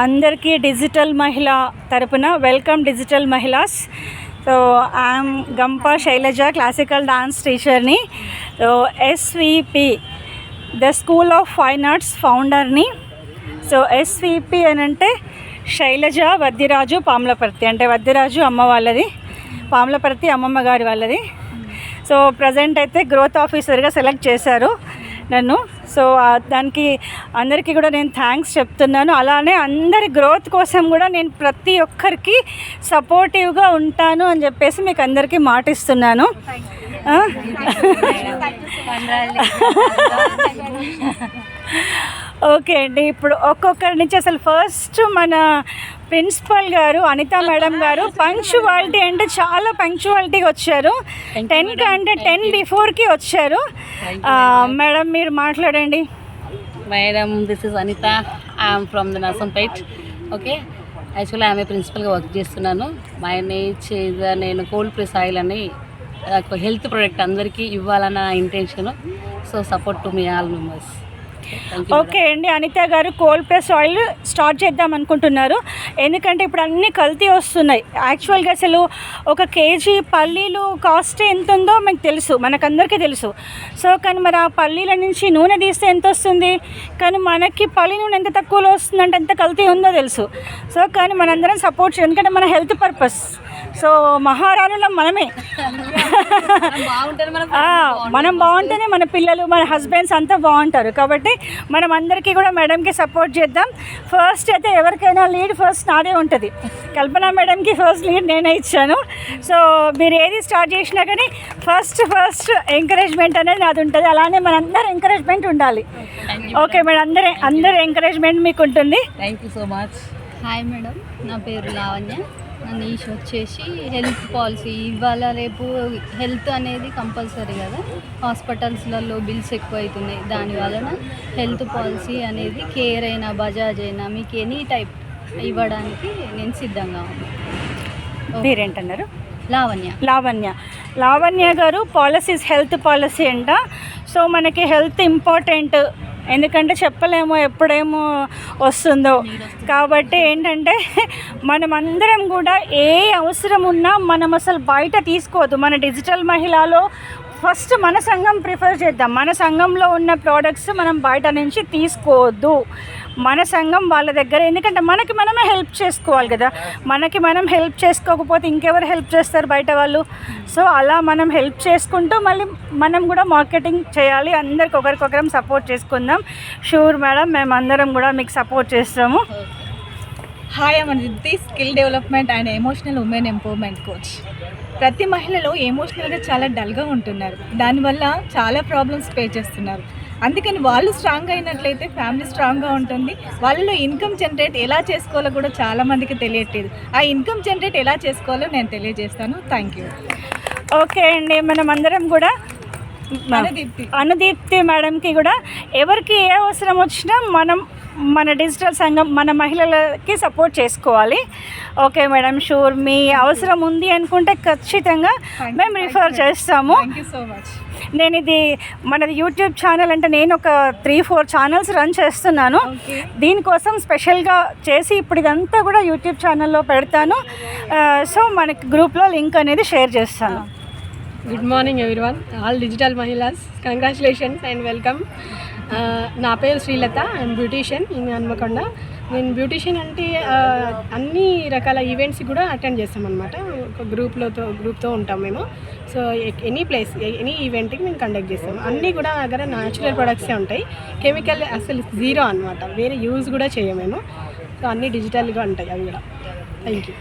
అందరికీ డిజిటల్ మహిళ తరపున welcome digital Mahilas. So I'm Gampa Shailaja, classical dance టీచర్ని. So SVP the school of fine arts ఫౌండర్ని. So SVP అని అంటే శైలజ వద్దిరాజు పాములపర్తి, అంటే వద్దిరాజు అమ్మ వాళ్ళది, పాములపర్తి అమ్మమ్మ గారి వాళ్ళది. సో ప్రజెంట్ అయితే గ్రోత్ ఆఫీసర్గా సెలెక్ట్ చేశారు నన్ను. సో దానికి అందరికీ కూడా నేను థ్యాంక్స్ చెప్తున్నాను. అలానే అందరి గ్రోత్ కోసం కూడా నేను ప్రతి ఒక్కరికి సపోర్టివ్గా ఉంటాను అని చెప్పేసి మీకు అందరికీ మాటిస్తున్నాను. ఓకే అండి, ఇప్పుడు ఒక్కొక్కరి నుంచి అసలు ఫస్ట్ మన ప్రిన్సిపల్ గారు అనితా మేడం గారు పంక్చువాలిటీ అంటే చాలా పంక్చువాలిటీగా వచ్చారు. 10 కంటే 10 బిఫోర్కి వచ్చారు. మేడం మీరు మాట్లాడండి. Madam, this is Anita, I'm from the Narsampet. Okay, actually ఆమె ప్రిన్సిపల్గా వర్క్ చేస్తున్నాను. మై నేచ్ నేను కోల్డ్ ప్రెస్ ఆయిల్ అని హెల్త్ ప్రొడక్ట్ అందరికీ ఇవ్వాలన్న intention. So support to me all members. Okay అండి, అనిత గారు కోల్డ్ ప్రెస్ ఆయిల్ స్టార్ట్ చేద్దాం అనుకుంటున్నారు. ఎందుకంటే ఇప్పుడు అన్నీ కల్తీ వస్తున్నాయి. యాక్చువల్గా అసలు 1 కేజీ పల్లీలు కాస్ట్ ఎంత ఉందో మీకు తెలుసు, మనకందరికీ తెలుసు. సో కానీ మరి ఆ పల్లీల నుంచి నూనె తీస్తే ఎంత వస్తుంది, కానీ మనకి పల్లి నూనె ఎంత తక్కువలో వస్తుందంటే ఎంత కల్తీ ఉందో తెలుసు. సో కానీ మనందరం సపోర్ట్ చేయాలి, ఎందుకంటే మన హెల్త్ పర్పస్. సో మహారాణులం మనమే. మనం బాగుంటేనే మన పిల్లలు, మన హస్బెండ్స్ అంతా బాగుంటారు. కాబట్టి మనం అందరికీ కూడా మేడంకి సపోర్ట్ చేద్దాం. ఫస్ట్ అయితే ఎవరికైనా లీడ్ ఫస్ట్ నాదే ఉంటుంది. కల్పన మేడంకి ఫస్ట్ లీడ్ నేనే ఇచ్చాను. సో మీరు ఏది స్టార్ట్ చేసినా కానీ ఫస్ట్ ఎంకరేజ్మెంట్ అనేది నాది ఉంటుంది. అలానే మనందరూ ఎంకరేజ్మెంట్ ఉండాలి. ఓకే మేడం, అందరి ఎంకరేజ్మెంట్ మీకు ఉంటుంది. Thank you so much. Hi madam, నా పేరు లావణ్య. నా నీష్ వచ్చేసి హెల్త్ పాలసీ. ఇవాళ రేపు హెల్త్ అనేది కంపల్సరీ కదా, హాస్పిటల్స్లలో బిల్స్ ఎక్కువ అవుతున్నాయి. దాని వలన హెల్త్ పాలసీ అనేది కేర్ అయినా బజాజ్ అయినా మీకు ఎనీ టైప్ ఇవ్వడానికి నేను సిద్ధంగా ఉన్నాను. పేరేంటన్నారు? లావణ్య గారు పాలసీస్, హెల్త్ పాలసీ అంట. సో మనకి హెల్త్ ఇంపార్టెంట్, ఎందుకంటే చెప్పలేమో ఎప్పుడేమో వస్తుందో. కాబట్టి ఏంటంటే మనమందరం కూడా ఏ అవసరం ఉన్నా మనం అసలు బయట తీసుకోవద్దు. మన డిజిటల్ మహిళలో ఫస్ట్ మన సంఘం ప్రిఫర్ చేద్దాం. మన సంఘంలో ఉన్న ప్రోడక్ట్స్ మనం బయట నుంచి తీసుకోవద్దు. మన సంఘం వాళ్ళ దగ్గర, ఎందుకంటే మనకి మనమే హెల్ప్ చేసుకోవాలి కదా. మనకి మనం హెల్ప్ చేసుకోకపోతే ఇంకెవరు హెల్ప్ చేస్తారు, బయట వాళ్ళు. సో అలా మనం హెల్ప్ చేసుకుంటూ మళ్ళీ మనం కూడా మార్కెటింగ్ చేయాలి. అందరికి ఒకరికొకరం సపోర్ట్ చేసుకుందాం. షూర్ మేడం, మేము అందరం కూడా మీకు సపోర్ట్ చేస్తాము. Hi, I'm Aditi, skill development and emotional women empowerment coach. ప్రతి మహిళలు ఎమోషనల్గా చాలా డల్గా ఉంటున్నారు. దానివల్ల చాలా ప్రాబ్లమ్స్ ఫేస్ చేస్తున్నారు. అందుకని వాళ్ళు స్ట్రాంగ్ అయినట్లయితే ఫ్యామిలీ స్ట్రాంగ్గా ఉంటుంది. వాళ్ళలో ఇన్కమ్ జనరేట్ ఎలా చేసుకోవాలో కూడా చాలామందికి తెలియట్లేదు. ఆ ఇన్కమ్ జనరేట్ ఎలా చేసుకోవాలో నేను తెలియజేస్తాను. Thank you. ఓకే అండి, మనం అందరం కూడా అనుదీప్తి మేడంకి కూడా ఎవరికి ఏ అవసరం వచ్చినా మన డిజిటల్ సంఘం, మన మహిళలకి సపోర్ట్ చేసుకోవాలి. Okay madam, sure. మీ అవసరం ఉంది అనుకుంటే ఖచ్చితంగా మేము రిఫర్ చేస్తాము. నేను ఇది మనది యూట్యూబ్ ఛానల్, అంటే నేను ఒక 3-4 ఛానల్స్ రన్ చేస్తున్నాను. దీనికోసం స్పెషల్గా చేసి ఇప్పుడు ఇదంతా కూడా యూట్యూబ్ ఛానల్లో పెడతాను. సో మనకి గ్రూప్లో లింక్ అనేది షేర్ చేస్తాను. Good morning everyone, all digital Mahilas, congratulations and welcome. నా పేరు Srilatha, I'm beautician in Hanamkonda. నేను బ్యూటీషియన్ అంటే అన్ని రకాల ఈవెంట్స్ కూడా అటెండ్ చేస్తామన్నమాట. ఒక గ్రూప్తో ఉంటాం మేము. సో ఎనీ ప్లేస్, ఎనీ ఈవెంట్కి మేము కండక్ట్ చేస్తాము. అన్నీ కూడా నా దగ్గర న్యాచురల్ ప్రొడక్ట్సే ఉంటాయి. కెమికల్ అసలు జీరో అనమాట, వేరే యూజ్ కూడా చేయము మేము. సో అన్నీ డిజిటల్గా ఉంటాయి అవి కూడా. Thank you.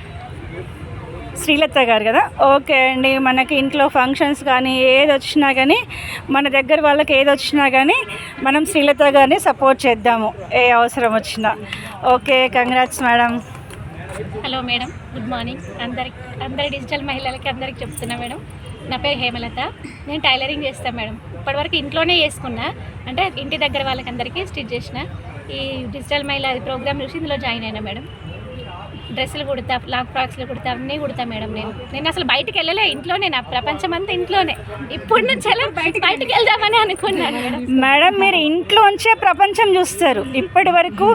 శ్రీలత గారు కదా. ఓకే అండి, మనకి ఇంట్లో ఫంక్షన్స్ కానీ ఏది వచ్చినా కానీ, మన దగ్గర వాళ్ళకి ఏది వచ్చినా కానీ మనం శ్రీలత గారిని సపోర్ట్ చేద్దాము, ఏ అవసరం వచ్చినా. Okay, congrats madam. Hello madam, good morning. అందరి డిజిటల్ మహిళలకి అందరికి చెప్తున్నా మేడం. నా పేరు హేమలత, నేను టైలరింగ్ చేస్తాను మేడం. ఇప్పటివరకు ఇంట్లోనే చేసుకున్నా, అంటే ఇంటి దగ్గర వాళ్ళకి అందరికీ స్టిచ్ చేసిన. ఈ డిజిటల్ మహిళ ప్రోగ్రామ్ చూసి ఇందులో జాయిన్ అయినా మేడం. డ్రెస్సులు కుడతా, లాంగ్ ఫ్రాక్స్లు కుడతా, అన్నీ కుడతా మేడం. నేను అసలు బయటికి వెళ్ళలే, ఇంట్లోనే, నా ప్రపంచం అంతా ఇంట్లోనే. ఇప్పుడు నుంచి ఎలా బయటికి వెళ్దామని అనుకున్నాను మేడం. మేడం మీరు ఇంట్లోంచే ప్రపంచం చూస్తారు. ఇప్పటి వరకు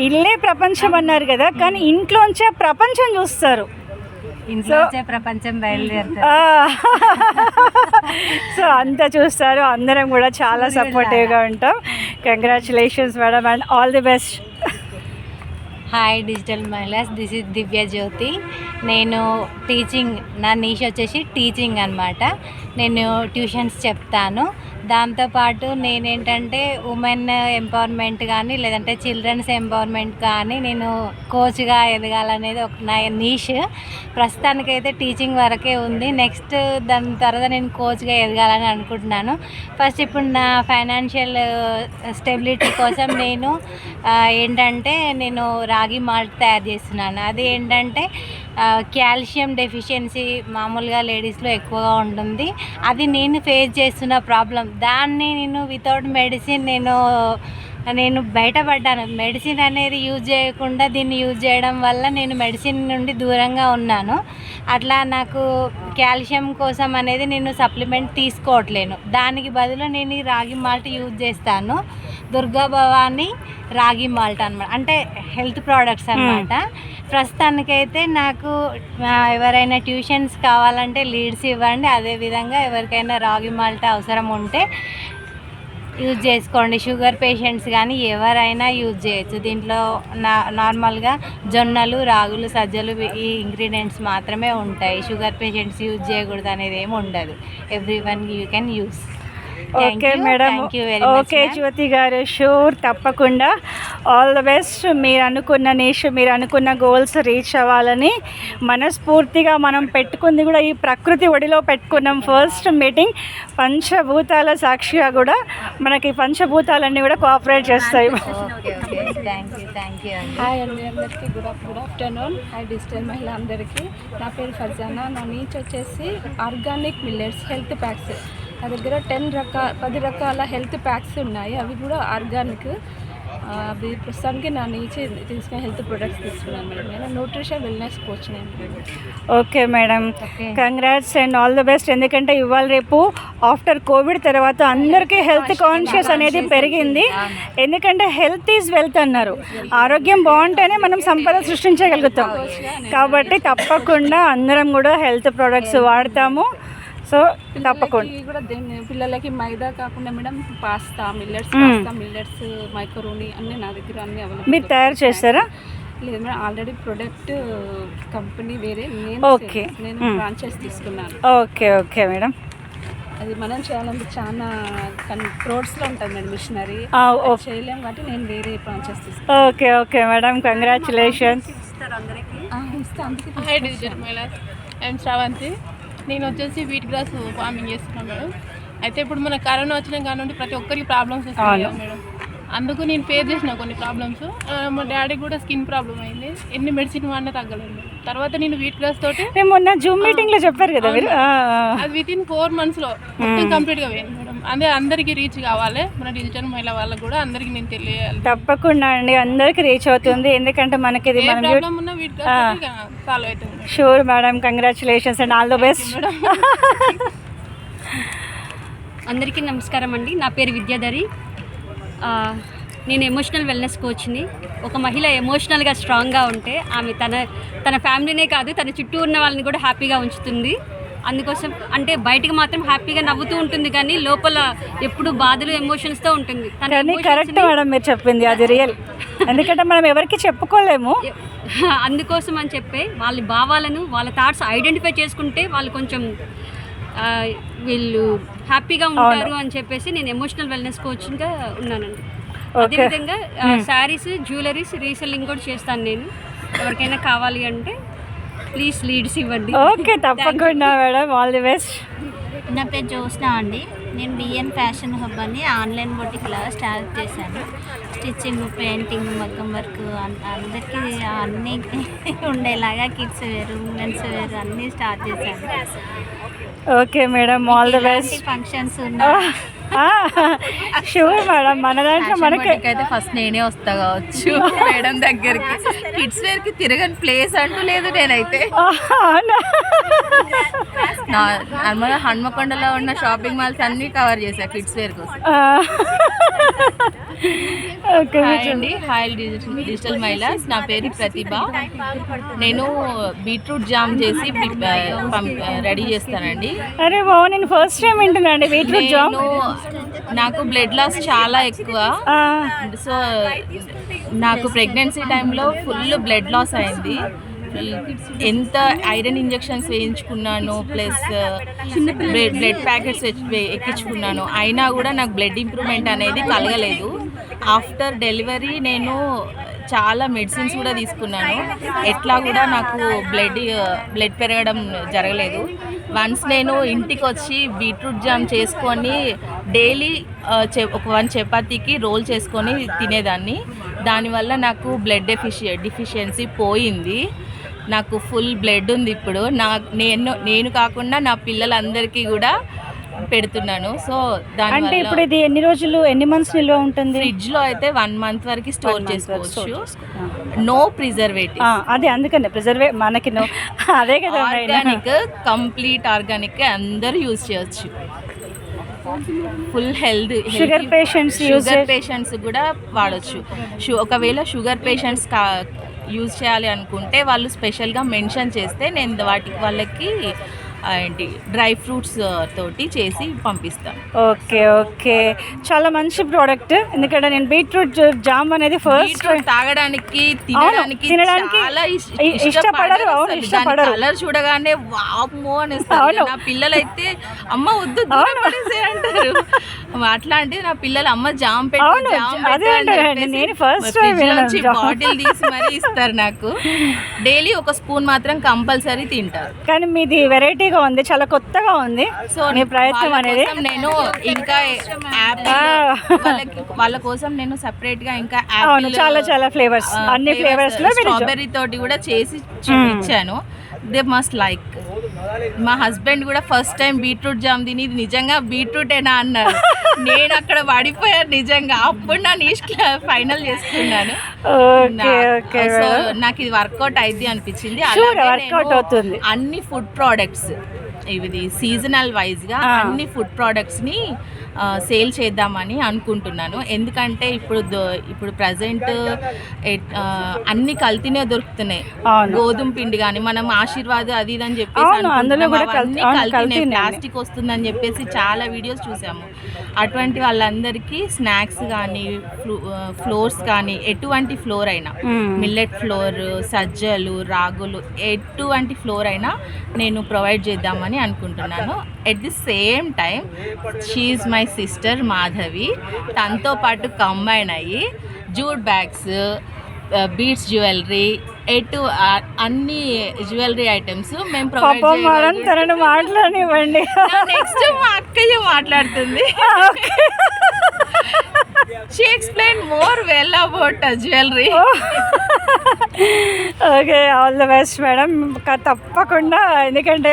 ఇల్లే ప్రపంచం అన్నారు కదా, కానీ ఇంట్లోంచే ప్రపంచం చూస్తారు. ఇంట్లోంచే ప్రపంచం బయలుదేరుతారు. సో అంతా చూస్తారు. అందరం కూడా చాలా సపోర్టివ్గా ఉంటాం. Congratulations madam and all the best. Hi digital Mahilas, this is Divya Jyothi. నేను టీచింగ్, నా నీష్ వచ్చేసి టీచింగ్ అనమాట. నేను ట్యూషన్స్ చెప్తాను. దాంతోపాటు నేనేంటంటే ఉమెన్ ఎంపవర్మెంట్ కానీ లేదంటే చిల్డ్రన్స్ ఎంపవర్మెంట్ కానీ నేను కోచ్గా ఎదగాలనేది ఒక నా నీష్. ప్రస్తుతానికైతే టీచింగ్ వరకే ఉంది. నెక్స్ట్ దాని తర్వాత నేను కోచ్గా ఎదగాలని అనుకుంటున్నాను. ఫస్ట్ ఇప్పుడు నా ఫైనాన్షియల్ స్టెబిలిటీ కోసం నేను ఏంటంటే నేను రాగి మాల్ట్ తయారు చేస్తున్నాను. అది ఏంటంటే కాల్షియం డెఫిషియన్సీ మామూలుగా లేడీస్లో ఎక్కువగా ఉంటుంది. అది నేను ఫేస్ చేస్తున్న ప్రాబ్లం. దాన్ని నేను వితౌట్ మెడిసిన్ నేను బయటపడ్డాను. మెడిసిన్ అనేది యూజ్ చేయకుండా దీన్ని యూజ్ చేయడం వల్ల నేను మెడిసిన్ నుండి దూరంగా ఉన్నాను. అట్లా నాకు కాల్షియం కోసం అనేది నేను సప్లిమెంట్ తీసుకోవట్లేను. దానికి బదులు నేను ఈ రాగి మాల్ట్ యూజ్ చేస్తాను. దుర్గా భవాని రాగి మాల్ట్ అనమాట, అంటే హెల్త్ ప్రోడక్ట్స్ అనమాట. ప్రస్తుతానికైతే నాకు ఎవరైనా ట్యూషన్స్ కావాలంటే లీడ్స్ ఇవ్వండి. అదేవిధంగా ఎవరికైనా రాగి మాల్ట్ అవసరం ఉంటే యూజ్ చేసుకోండి. షుగర్ పేషెంట్స్ కానీ ఎవరైనా యూజ్ చేయొచ్చు. దీంట్లో నార్మల్గా జొన్నలు, రాగులు, సజ్జలు ఈ ఇంగ్రీడియంట్స్ మాత్రమే ఉంటాయి. షుగర్ పేషెంట్స్ యూజ్ చేయకూడదు అనేది ఏమి ఉండదు. Everyone you can use. Okay madam, okay Jyothi గారు, షూర్, తప్పకుండా ఆల్ ద బెస్ట్. మీరు అనుకున్న నీష్, మీరు అనుకున్న గోల్స్ రీచ్ అవ్వాలని మనస్ఫూర్తిగా మనం పెట్టుకుంది కూడా ఈ ప్రకృతి ఒడిలో పెట్టుకున్నాం. ఫస్ట్ మీటింగ్ పంచభూతాల సాక్షిగా కూడా మనకి పంచభూతాలన్నీ కూడా కోఆపరేట్ చేస్తాయి. హాయ్ అండి అందరికీ, గుడ్ ఆఫ్టర్నూన్. హాయ్ డిజిటల్ మహిళ అందరికీ. నా పేరు ఫర్జానా. నా నీచ్ వచ్చేసి ఆర్గానిక్ మిల్లెట్స్ హెల్త్ ప్యాక్స్. నా దగ్గర 10 రకాల హెల్త్ ప్యాక్స్ ఉన్నాయి. అవి కూడా ఆర్గానిక్. అవి ప్రస్తుతానికి నా నుంచి తీసుకునే హెల్త్ ప్రొడక్ట్స్ తీసుకున్నాను మేడం. నేను న్యూట్రిషన్ వెల్నెస్ కోచ్ నేను. Okay madam, congrats and all the best. ఎందుకంటే ఇవాళ రేపు ఆఫ్టర్ కోవిడ్ తర్వాత అందరికీ హెల్త్ కాన్షియస్ అనేది పెరిగింది. ఎందుకంటే హెల్త్ ఈజ్ వెల్త్ అన్నారు. ఆరోగ్యం బాగుంటేనే మనం సంపద సృష్టించగలుగుతాం. కాబట్టి తప్పకుండా అందరం కూడా హెల్త్ ప్రొడక్ట్స్ వాడతాము. సో తప్పకుండా కూడా పిల్లలకి మైదా కాకుండా మేడం పాస్తా మిల్లెట్స్, మైక్రోని అన్నీ నా దగ్గర అన్నీ అవైలబుల్. మీరు తయారు చేస్తారా? లేదు మేడం, ఆల్రెడీ ప్రొడక్ట్ కంపెనీ వేరే, ఓకే, నేను ఫ్రాంచైజ్ తీసుకున్నాను. Okay okay madam. అది మనం చేయాలంటే చాలా క్రోడ్స్లో ఉంటుంది మేడం మిషనరీ, చేయలేము కాబట్టి నేను వేరే ఫ్రాంచైజ్ తీసుకున్నాను. Okay okay madam, congratulations. Hi digital Mahilas, I'm Sravanthi. నేను వచ్చేసి వీట్ గ్రాస్ ఫార్మింగ్ చేస్తున్నాను మేడం. అయితే ఇప్పుడు మన కరోనా వచ్చిన కానుండి ప్రతి ఒక్కరికి ప్రాబ్లమ్స్ వస్తున్నాయి మేడం. అందుకు నేను ఫేస్ చేసిన కొన్ని ప్రాబ్లమ్స్. మా డాడీకి కూడా స్కిన్ ప్రాబ్లం అయింది. ఎన్ని మెడిసిన్ వాడినా తగ్గలేదు. తర్వాత నేను వీట్ గ్రాస్ తోటి మొన్న జూమ్ మీటింగ్ లో చెప్పారు కదా మీరు, అది వితిన్ 4 months లో మొత్తం కంప్లీట్ గా పోయింది మేడం. అదే అందరికి రీచ్ కావాలి, మన డిజిటల్ మహిళ వాళ్ళకి కూడా అందరికి నేను తెలియాలి. తప్పకుండా అండి, అందరికి రీచ్ అవుతుంది. ఎందుకంటే మనకి ఇది ప్రాబ్లం ఉన్న వీట్ గ్రాస్ సాల్వ్ అవుతుంది. Sure madam, congratulations and all the best. అందరికీ నమస్కారం అండి. నా పేరు విద్యాధరి. నేను ఎమోషనల్ వెల్నెస్ కోచ్ని. ఒక మహిళ ఎమోషనల్గా స్ట్రాంగ్గా ఉంటే ఆమె తన ఫ్యామిలీనే కాదు, తన చుట్టూ ఉన్న వాళ్ళని కూడా హ్యాపీగా ఉంచుతుంది. అందుకోసం అంటే బయటకు మాత్రం హ్యాపీగా నవ్వుతూ ఉంటుంది, కానీ లోపల ఎప్పుడు బాధలు ఎమోషన్స్తో ఉంటుంది. కానీ కరెక్ట్ మేడం మీరు చెప్పింది, అది రియల్. ఎందుకంటే మనం ఎవరికి చెప్పుకోలేము. అందుకోసం అని చెప్పి వాళ్ళ భావాలను, వాళ్ళ థాట్స్ ఐడెంటిఫై చేసుకుంటే వాళ్ళు కొంచెం వీళ్ళు హ్యాపీగా ఉంటారు అని చెప్పేసి నేను ఎమోషనల్ వెల్నెస్ కోచ్గా ఉన్నానండి. అదేవిధంగా శారీస్, జ్యువెలరీస్ రీసెల్లింగ్ కూడా చేస్తాను నేను. ఎవరికైనా కావాలి అంటే ప్లీజ్ లీడ్స్ ఇవ్వండి. ఓకే, తప్పకుండా మేడం, ఆల్ ది బెస్ట్. నా పేరు జ్యోత్స్న అండి. నేను బిఎన్ ఫ్యాషన్ హబ్ అని ఆన్లైన్ బొటిక్ లాగా స్టార్ట్ చేశాను. స్టిచ్చింగ్, పెయింటింగ్, మగ్గం వర్క్ అందరికీ అన్నీ ఉండేలాగా కిడ్స్ వేరు, ఉమెన్స్ వేరు అన్నీ స్టార్ట్ చేశాను. Okay madam, all the best. Functions ఉన్నాయి షూర్ మేడం, మన దాంట్లో మనకి అయితే ఫస్ట్ నేనే వస్తా కావచ్చు మేడం దగ్గరికి. కిడ్స్ వేర్ కి తిరగని ప్లేస్ అంటూ లేదు నేనైతే. నార్మల్గా హన్మకొండలో ఉన్న షాపింగ్ మాల్స్ అన్ని కవర్ చేశా కిడ్స్ వేర్ కోసం. హాయ్ డిజిటల్ మహిళాస్, నా పేరు ప్రతిభ. నేను బీట్రూట్ జామ్ చేసి రెడీ చేస్తానండి. అరే బావ, నేను ఫస్ట్ టైం వింటున్నాను బీట్రూట్ జామ్. నాకు బ్లడ్ లాస్ చాలా ఎక్కువ. సో నాకు ప్రెగ్నెన్సీ టైంలో ఫుల్ బ్లడ్ లాస్ అయింది. ఎంత ఐరన్ ఇంజెక్షన్స్ వేయించుకున్నాను, ప్లస్ బ్లడ్ ప్యాకెట్స్ ఎక్కించుకున్నాను, అయినా కూడా నాకు బ్లడ్ ఇంప్రూవ్మెంట్ అనేది కలగలేదు. ఆఫ్టర్ డెలివరీ నేను చాలా మెడిసిన్స్ కూడా తీసుకున్నాను, ఎట్లా కూడా నాకు బ్లడ్ పెరగడం జరగలేదు. వన్స్ నేను ఇంటికి వచ్చి బీట్రూట్ జామ్ చేసుకొని డైలీ ఒక 1 చపాతీకి రోల్ చేసుకొని తినేదాన్ని. దానివల్ల నాకు బ్లడ్ డెఫిషియన్సీ పోయింది. నాకు ఫుల్ బ్లడ్ ఉంది ఇప్పుడు. నేను కాకుండా నా పిల్లలందరికీ కూడా పెడుతున్నాను. సో అంటే ఇప్పుడు ఇది ఎన్ని రోజులు, ఎన్ని మంత్స్ నిల్వ ఉంటుంది? ఫ్రిడ్జ్లో అయితే 1 మంత్ వరకు స్టోర్ చేసుకోవచ్చు. No preservative. అదే అందుకనే మనకి అదే కదా, ఆర్గానిక్, కంప్లీట్ ఆర్గానిక్ అందరూ యూజ్ చేయొచ్చు. Full health. షుగర్ పేషెంట్స్ కూడా వాడచ్చు. ఒకవేళ షుగర్ పేషెంట్స్ యూజ్ చేయాలి అనుకుంటే వాళ్ళు స్పెషల్గా మెన్షన్ చేస్తే నేను వాళ్ళకి ఏంటి డ్రై ఫ్రూట్స్ తోటి చేసి పంపిస్తాను. ఓకే, చాలా మంచి ప్రోడక్ట్. ఎందుకంటే నేను బీట్రూట్ జామ్ అనేది ఫస్ట్ తాగడానికి తినడానికి చాలా ఇష్టపడరు. కలర్ చూడగానే వామ్మో అనేస్తారు. నా పిల్లలైతే అమ్మ వద్దు అంటారు. అట్లాంటి నా పిల్లలు అమ్మ జామ్ పెట్టి బాటిల్ తీసి మరీ ఇస్తారు నాకు. డైలీ ఒక స్పూన్ మాత్రం కంపల్సరీ తింటారు. కానీ మీది వెరైటీ ఉంది, చాలా కొత్తగా ఉంది. సో మీ ప్రయత్నం అనేది నేను ఇంకా వాళ్ళ కోసం నేను సెపరేట్ గా ఇంకా చాలా ఫ్లేవర్స్, అన్ని ఫ్లేవర్స్ లో స్ట్రాబెర్రీ తోటి కూడా చేసి చూపించాను. They must like. మా హస్బెండ్ కూడా ఫస్ట్ టైం బీట్రూట్ జామ్ తిని ఇది నిజంగా బీట్రూటేనా అన్నారు. నేను అక్కడ పడిపోయాను నిజంగా. అప్పుడు నా నీష్ ఫైనల్ చేసుకున్నాను. సో నాకు ఇది వర్కౌట్ అయింది అనిపించింది. అన్ని ఫుడ్ ప్రోడక్ట్స్ ఇది సీజనల్ వైజ్గా అన్ని ఫుడ్ ప్రోడక్ట్స్ని సేల్ చేద్దామని అనుకుంటున్నాను. ఎందుకంటే ఇప్పుడు ప్రజెంట్ అన్ని కల్తీనే దొరుకుతున్నాయి. గోధుమ పిండి కానీ మనం ఆశీర్వాద్ అది ఇది అని చెప్పేసి అన్ని కల్తీనే, ప్లాస్టిక్ వస్తుందని చెప్పేసి చాలా వీడియోస్ చూసాము. అటువంటి వాళ్ళందరికీ స్నాక్స్ కానీ ఫ్లోర్స్ కానీ ఎటువంటి ఫ్లోర్ అయినా, మిల్లెట్ ఫ్లోర్, సజ్జలు, రాగులు, ఎటువంటి ఫ్లోర్ అయినా నేను ప్రొవైడ్ చేద్దామని అనుకుంటున్నాను. At the same time she is my sister Madhavi. తనతో పాటు కంబైన్ అయ్యి జూట్ బ్యాగ్స్, బీడ్స్ జ్యువెలరీ, అన్ని జ్యువెలరీ ఐటమ్స్ మేము ప్రొవైడ్ చేయాలి. మాట్లాడనివ్వండి. నెక్స్ట్ మా అక్కయ్య మాట్లాడుతుంది. She explained more well about jewelry. Okay, all the best madam. తప్పకుండా, ఎందుకంటే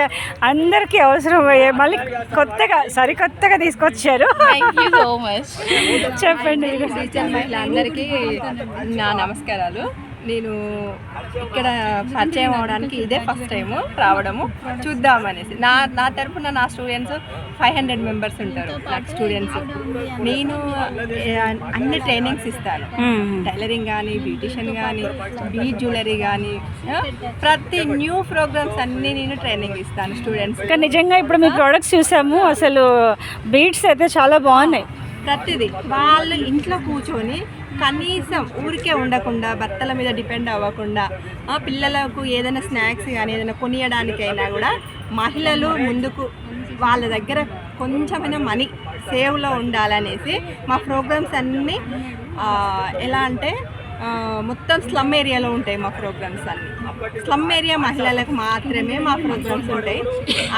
అందరికీ అవసరం అయ్యే మళ్ళీ సరికొత్తగా తీసుకొచ్చారు. Thank you so much. చెప్పండి. డిజిటల్ మహిళలందరికీ నా నమస్కారాలు. నేను ఇక్కడ పరిచయం అవడానికి ఇదే ఫస్ట్ టైము రావడము, చూద్దామనేసి. నా తరపున నా స్టూడెంట్స్ 500 మెంబర్స్ ఉంటారు. నాకు స్టూడెంట్స్ నేను అన్ని ట్రైనింగ్స్ ఇస్తాను. టైలరింగ్ కానీ, బ్యూటిషియన్ కానీ, బీడ్ జ్యువెలరీ కానీ, ప్రతి న్యూ ప్రోగ్రామ్స్ అన్నీ నేను ట్రైనింగ్ ఇస్తాను స్టూడెంట్స్. కానీ నిజంగా ఇప్పుడు మీ ప్రోడక్ట్స్ చూసాము, అసలు బీడ్స్ అయితే చాలా బాగున్నాయి. ప్రతిదీ వాళ్ళు ఇంట్లో కూర్చొని కనీసం ఊరికే ఉండకుండా, భర్తల మీద డిపెండ్ అవ్వకుండా, పిల్లలకు ఏదైనా స్నాక్స్ కానీ ఏదైనా కొనియడానికైనా కూడా మహిళలు ముందుకు వాళ్ళ దగ్గర కొంచెమైనా మనీ సేవ్లో ఉండాలనేసి మా ప్రోగ్రామ్స్ అన్నీ ఎలా అంటే మొత్తం స్లమ్ ఏరియాలో ఉంటాయి మా ప్రోగ్రామ్స్ అన్నీ. స్లమ్ ఏరియా మహిళలకు మాత్రమే మా ప్రోగ్రామ్స్ ఉంటాయి.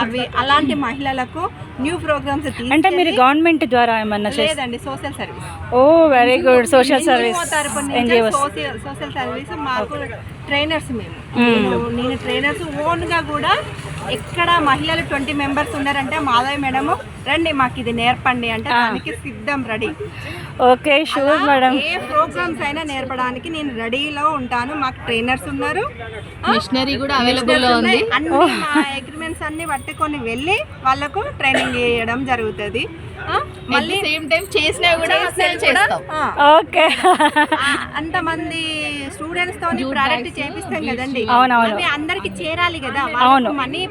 అవి అలాంటి మహిళలకు న్యూ ప్రోగ్రామ్స్ అంటే మీరు గవర్నమెంట్ ద్వారా ఏమన్నా లేదండి, social service. Oh very good. Social service social service మాకు ట్రైనర్స్ నేను ట్రైనర్స్ ఓన్గా కూడా ఎక్కడ మహిళలు 20 మెంబర్స్ ఉన్నారంటే మాధవి మేడము రండి మాకు ఇది నేర్పండి అంటే దానికి సిద్ధం రెడీ. Okay sure madam. ఏ ప్రోగ్రామ్స్ అయినా నేర్పడానికి నేను రెడీలో ఉంటాను. మాకు ట్రైనర్స్ ఉన్నారు, మిషనరీ కూడా అవైలబుల్ ఉంది. అన్ని మా అగ్రిమెంట్స్ అన్ని పట్టుకొని వెళ్ళి వాళ్ళకు ట్రైనింగ్ చేయడం జరుగుతుంది. మళ్ళీ సేమ్ టైం చేసినా కూడా చేస్తాం. ఓకే అంతమంది స్టూడెంట్స్ తో ప్రాడక్ట్ చేపిస్తాం కదండి, అవునవును. అవి అందరికి చేరాలి కదా, వాళ్ళకి మనీ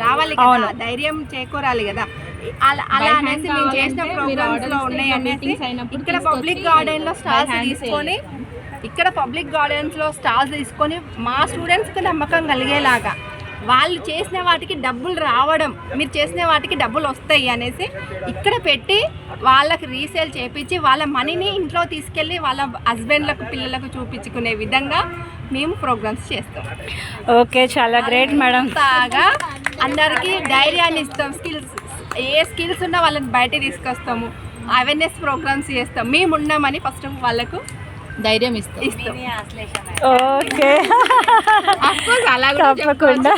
రావాలి కదా, ధైర్యం చేకూరాలి కదా. అలా అనేసి మేము చేసిన ప్రోగ్రామ్స్ లో ఉన్నాయి అనేసి ఇక్కడ పబ్లిక్ గార్డెన్ లో స్టాల్స్ తీసుకొని మా స్టూడెంట్స్ కి నమ్మకం కలిగేలాగా వాళ్ళు చేసిన వాటికి డబ్బులు రావడం, మీరు చేసిన వాటికి డబ్బులు వస్తాయి అనేసి ఇక్కడ పెట్టి వాళ్ళకి రీసేల్ చేపించి వాళ్ళ మనీని ఇంట్లో తీసుకెళ్ళి వాళ్ళ హస్బెండ్లకు పిల్లలకు చూపించుకునే విధంగా మేము ప్రోగ్రామ్స్ చేస్తాం. ఓకే చాలా గ్రేట్ మేడం. బాగా అందరికీ ధైర్యాన్ని ఇస్తాం. ఏ స్కిల్స్ ఉన్నా వాళ్ళని బయట తీసుకొస్తాము. అవేర్నెస్ ప్రోగ్రామ్స్ చేస్తాం. మేము ఉన్నామని ఫస్ట్ వాళ్ళకు ధైర్యం ఇస్తాం. ఓకే అలా కూడా తప్పకుండా.